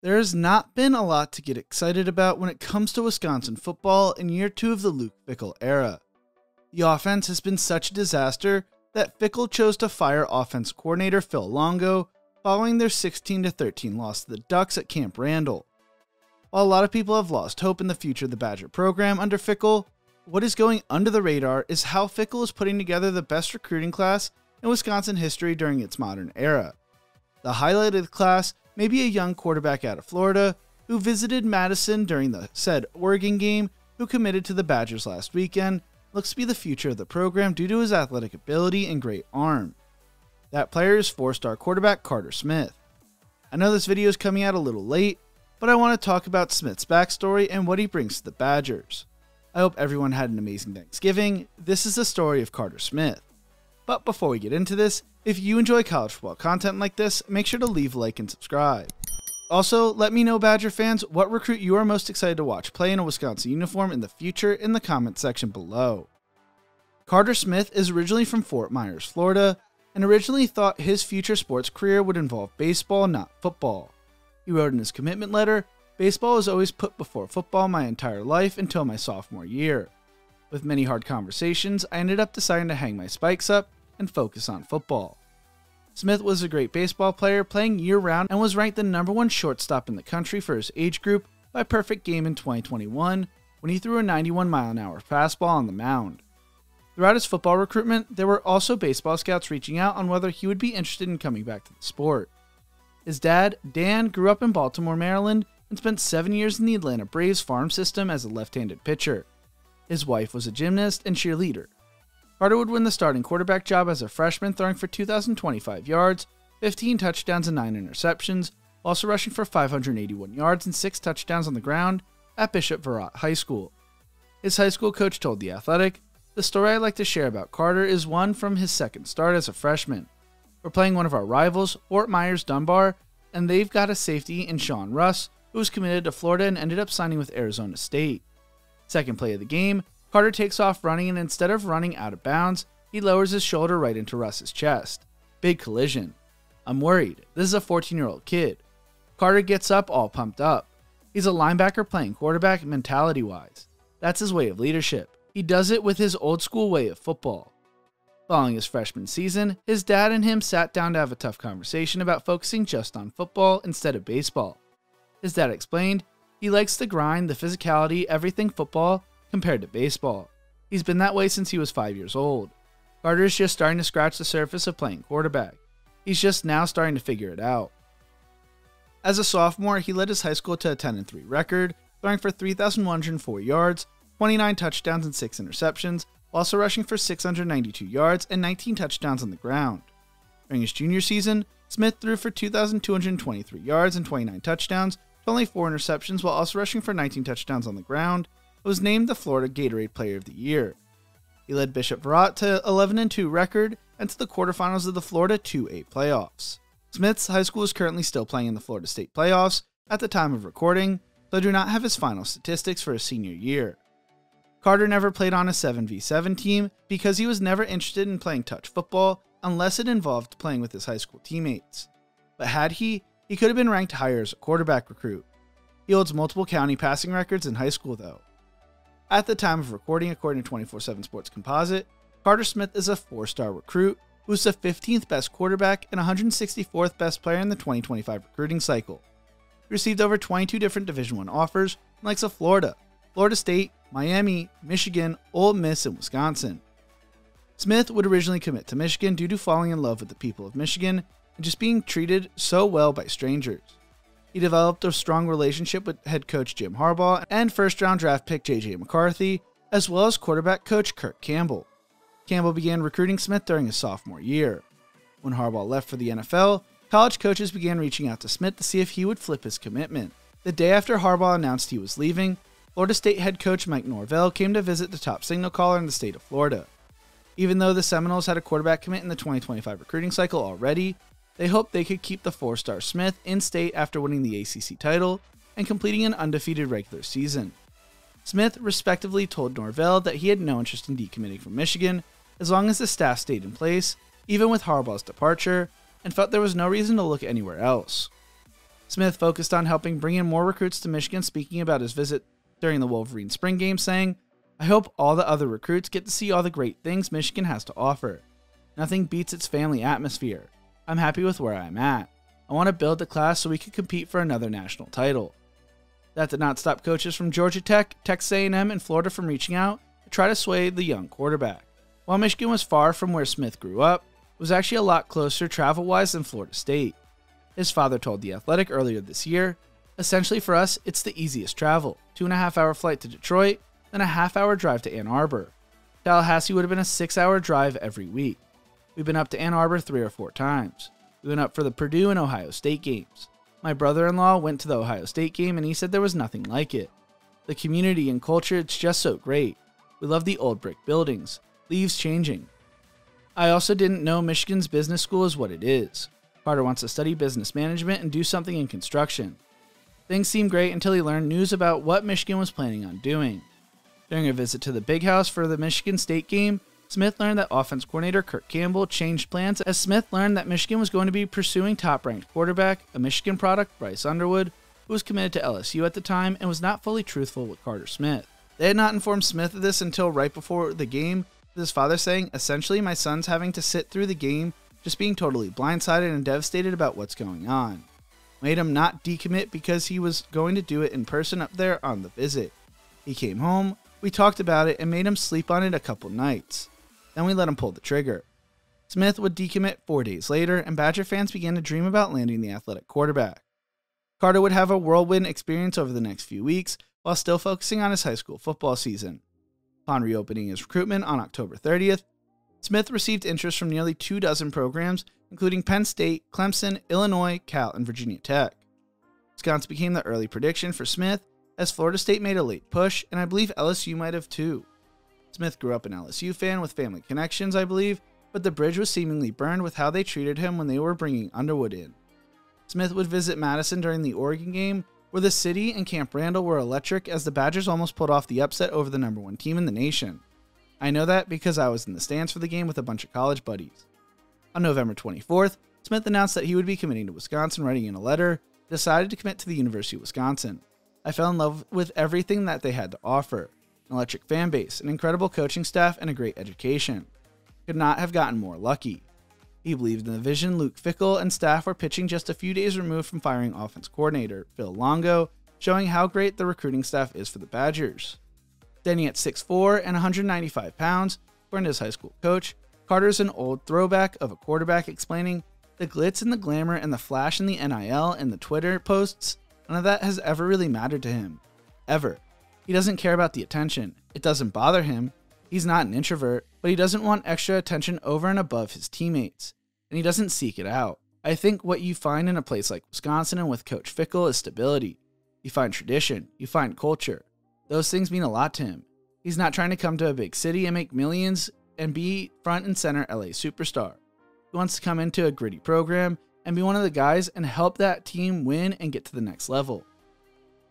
There has not been a lot to get excited about when it comes to Wisconsin football in year 2 of the Luke Fickell era. The offense has been such a disaster that Fickell chose to fire Offensive Coordinator Phil Longo following their 16-13 loss to the Ducks at Camp Randall. While a lot of people have lost hope in the future of the Badger program under Fickell, what is going under the radar is how Fickell is putting together the best recruiting class in Wisconsin history during its modern era. The highlight of the class may be a young quarterback out of Florida who visited Madison during the said Oregon game, who committed to the Badgers last weekend, looks to be the future of the program due to his athletic ability and great arm. That player is 4-star quarterback Carter Smith. I know this video is coming out a little late, but I want to talk about Smith's backstory and what he brings to the Badgers. I hope everyone had an amazing Thanksgiving. This is the story of Carter Smith. But before we get into this, if you enjoy college football content like this, make sure to leave a like and subscribe. Also, let me know, Badger fans, what recruit you are most excited to watch play in a Wisconsin uniform in the future in the comment section below. Carter Smith is originally from Fort Myers, Florida, and originally thought his future sports career would involve baseball, not football. He wrote in his commitment letter, "Baseball was always put before football my entire life until my sophomore year. With many hard conversations, I ended up deciding to hang my spikes up and focus on football." Smith was a great baseball player, playing year-round, and was ranked the #1 shortstop in the country for his age group by Perfect Game in 2021 when he threw a 91-mile-an-hour fastball on the mound. Throughout his football recruitment, there were also baseball scouts reaching out on whether he would be interested in coming back to the sport. His dad, Dan, grew up in Baltimore, Maryland, and spent 7 years in the Atlanta Braves farm system as a left-handed pitcher. His wife was a gymnast and cheerleader. Carter would win the starting quarterback job as a freshman, throwing for 2,025 yards, 15 touchdowns and 9 interceptions, while also rushing for 581 yards and 6 touchdowns on the ground at Bishop Verrett High School. His high school coach told The Athletic, "The story I like to share about Carter is one from his second start as a freshman. We're playing one of our rivals, Fort Myers Dunbar, and they've got a safety in Sean Russ, who was committed to Florida and ended up signing with Arizona State. Second play of the game, Carter takes off running, and instead of running out of bounds, he lowers his shoulder right into Russ's chest. Big collision. I'm worried. This is a 14-year-old kid. Carter gets up all pumped up. He's a linebacker playing quarterback mentality-wise. That's his way of leadership. He does it with his old-school way of football." Following his freshman season, his dad and him sat down to have a tough conversation about focusing just on football instead of baseball. His dad explained, he likes the grind, the physicality, everything football, compared to baseball. He's been that way since he was 5 years old. Carter is just starting to scratch the surface of playing quarterback. He's just now starting to figure it out. As a sophomore, he led his high school to a 10-3 record, throwing for 3,104 yards, 29 touchdowns and 6 interceptions, while also rushing for 692 yards and 19 touchdowns on the ground. During his junior season, Smith threw for 2,223 yards and 29 touchdowns, with only 4 interceptions, while also rushing for 19 touchdowns on the ground, and was named the Florida Gatorade Player of the Year. He led Bishop Verrett to 11-2 record and to the quarterfinals of the Florida 2A playoffs. Smith's high school is currently still playing in the Florida State playoffs at the time of recording, though I do not have his final statistics for his senior year. Carter never played on a 7v7 team because he was never interested in playing touch football unless it involved playing with his high school teammates. But had he could have been ranked higher as a quarterback recruit. He holds multiple county passing records in high school though. At the time of recording, according to 24/7 Sports Composite, Carter Smith is a 4-star recruit who is the 15th best quarterback and 164th best player in the 2025 recruiting cycle. He received over 22 different Division I offers from the likes of Florida, Florida State, Miami, Michigan, Ole Miss, and Wisconsin. Smith would originally commit to Michigan due to falling in love with the people of Michigan and just being treated so well by strangers. He developed a strong relationship with head coach Jim Harbaugh and first-round draft pick J.J. McCarthy, as well as quarterback coach Kirk Campbell. Campbell began recruiting Smith during his sophomore year. When Harbaugh left for the NFL, college coaches began reaching out to Smith to see if he would flip his commitment. The day after Harbaugh announced he was leaving, Florida State head coach Mike Norvell came to visit the top signal caller in the state of Florida. Even though the Seminoles had a quarterback commit in the 2025 recruiting cycle already, they hoped they could keep the 4-star Smith in state after winning the ACC title and completing an undefeated regular season. Smith respectively told Norvell that he had no interest in decommitting from Michigan as long as the staff stayed in place, even with Harbaugh's departure, and felt there was no reason to look anywhere else. Smith focused on helping bring in more recruits to Michigan, speaking about his visit during the Wolverine spring game, saying, "I hope all the other recruits get to see all the great things Michigan has to offer. Nothing beats its family atmosphere. I'm happy with where I'm at. I want to build the class so we can compete for another national title." That did not stop coaches from Georgia Tech, Texas A&M, and Florida from reaching out to try to sway the young quarterback. While Michigan was far from where Smith grew up, it was actually a lot closer travel-wise than Florida State. His father told The Athletic earlier this year, "Essentially for us, it's the easiest travel. 2.5-hour flight to Detroit, then a half-hour drive to Ann Arbor. Tallahassee would have been a 6-hour drive every week. We've been up to Ann Arbor 3 or 4 times. We went up for the Purdue and Ohio State games. My brother-in-law went to the Ohio State game and he said there was nothing like it. The community and culture, it's just so great. We love the old brick buildings. Leaves changing. I also didn't know Michigan's business school is what it is. Carter wants to study business management and do something in construction. Things seemed great until he learned news about what Michigan was planning on doing. During a visit to the Big House for the Michigan State game, Smith learned that offense coordinator Kirk Campbell changed plans as Smith learned that Michigan was going to be pursuing top-ranked quarterback, a Michigan product, Bryce Underwood, who was committed to LSU at the time and was not fully truthful with Carter Smith. They had not informed Smith of this until right before the game, with his father saying, "Essentially, my son's having to sit through the game, just being totally blindsided and devastated about what's going on. Made him not decommit because he was going to do it in person up there on the visit. He came home, we talked about it, and made him sleep on it a couple nights. Then we let him pull the trigger." Smith would decommit 4 days later, and Badger fans began to dream about landing the athletic quarterback. Carter would have a whirlwind experience over the next few weeks, while still focusing on his high school football season. Upon reopening his recruitment on October 30th, Smith received interest from nearly 24 programs, including Penn State, Clemson, Illinois, Cal, and Virginia Tech. Wisconsin became the early prediction for Smith, as Florida State made a late push, and I believe LSU might have too. Smith grew up an LSU fan with family connections, I believe, but the bridge was seemingly burned with how they treated him when they were bringing Underwood in. Smith would visit Madison during the Oregon game, where the city and Camp Randall were electric as the Badgers almost pulled off the upset over the #1 team in the nation. I know that because I was in the stands for the game with a bunch of college buddies. On November 24th, Smith announced that he would be committing to Wisconsin, writing in a letter, "Decided to commit to the University of Wisconsin. I fell in love with everything that they had to offer. An electric fan base, an incredible coaching staff, and a great education. Could not have gotten more lucky." He believed in the vision Luke Fickell and staff were pitching just a few days removed from firing offensive coordinator Phil Longo, showing how great the recruiting staff is for the Badgers. Standing at 6'4" and 195 pounds, according to his high school coach, Carter's an old throwback of a quarterback, explaining, "The glitz and the glamour and the flash and the NIL and the Twitter posts, none of that has ever really mattered to him. Ever. He doesn't care about the attention. It doesn't bother him. He's not an introvert, but he doesn't want extra attention over and above his teammates, and he doesn't seek it out. I think what you find in a place like Wisconsin and with Coach Fickell is stability. You find tradition. You find culture. Those things mean a lot to him. He's not trying to come to a big city and make millions and be front and center LA superstar. He wants to come into a gritty program and be one of the guys and help that team win and get to the next level."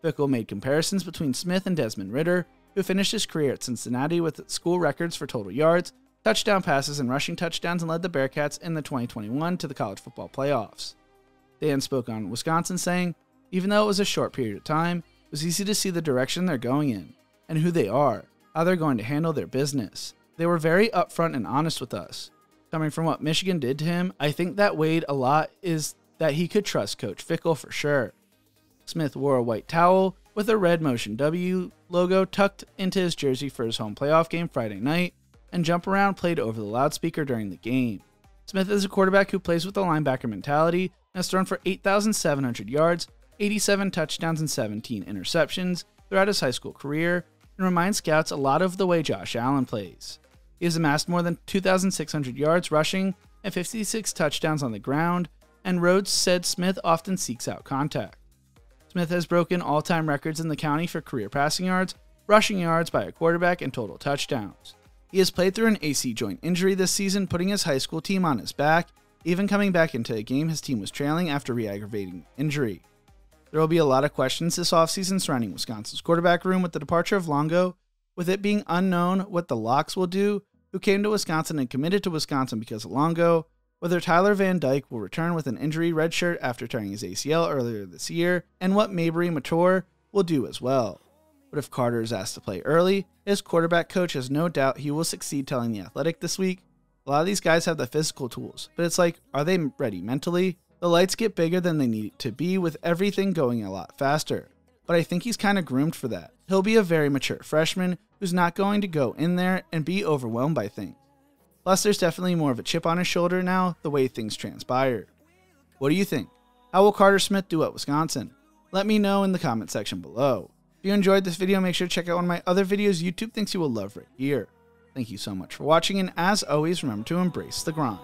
Fickell made comparisons between Smith and Desmond Ridder, who finished his career at Cincinnati with school records for total yards, touchdown passes, and rushing touchdowns, and led the Bearcats in the 2021 to the college football playoffs. Dan spoke on Wisconsin, saying, "Even though it was a short period of time, it was easy to see the direction they're going in, and who they are, how they're going to handle their business. They were very upfront and honest with us. Coming from what Michigan did to him, I think that weighed a lot is that he could trust Coach Fickell for sure." Smith wore a white towel with a red Motion W logo tucked into his jersey for his home playoff game Friday night, and jump around played over the loudspeaker during the game. Smith is a quarterback who plays with a linebacker mentality and has thrown for 8,700 yards, 87 touchdowns, and 17 interceptions throughout his high school career, and reminds scouts a lot of the way Josh Allen plays. He has amassed more than 2,600 yards rushing and 56 touchdowns on the ground, and Rhodes said Smith often seeks out contact. Smith has broken all-time records in the county for career passing yards, rushing yards by a quarterback, and total touchdowns. He has played through an AC joint injury this season, putting his high school team on his back, even coming back into a game his team was trailing after re-aggravating injury. There will be a lot of questions this offseason surrounding Wisconsin's quarterback room with the departure of Longo, with it being unknown what the Locks will do, who came to Wisconsin and committed to Wisconsin because of Longo, whether Tyler Van Dyke will return with an injury redshirt after tearing his ACL earlier this year, and what Mabry Mator will do as well. But if Carter is asked to play early, his quarterback coach has no doubt he will succeed telling The Athletic this week, a lot of these guys have the physical tools, but it's like, are they ready mentally? The lights get bigger than they need to be with everything going a lot faster. But I think he's kind of groomed for that. He'll be a very mature freshman who's not going to go in there and be overwhelmed by things. Plus, there's definitely more of a chip on his shoulder now, the way things transpire. What do you think? How will Carter Smith do at Wisconsin? Let me know in the comment section below. If you enjoyed this video, make sure to check out one of my other videos YouTube thinks you will love right here. Thank you so much for watching, and as always, remember to embrace the grind.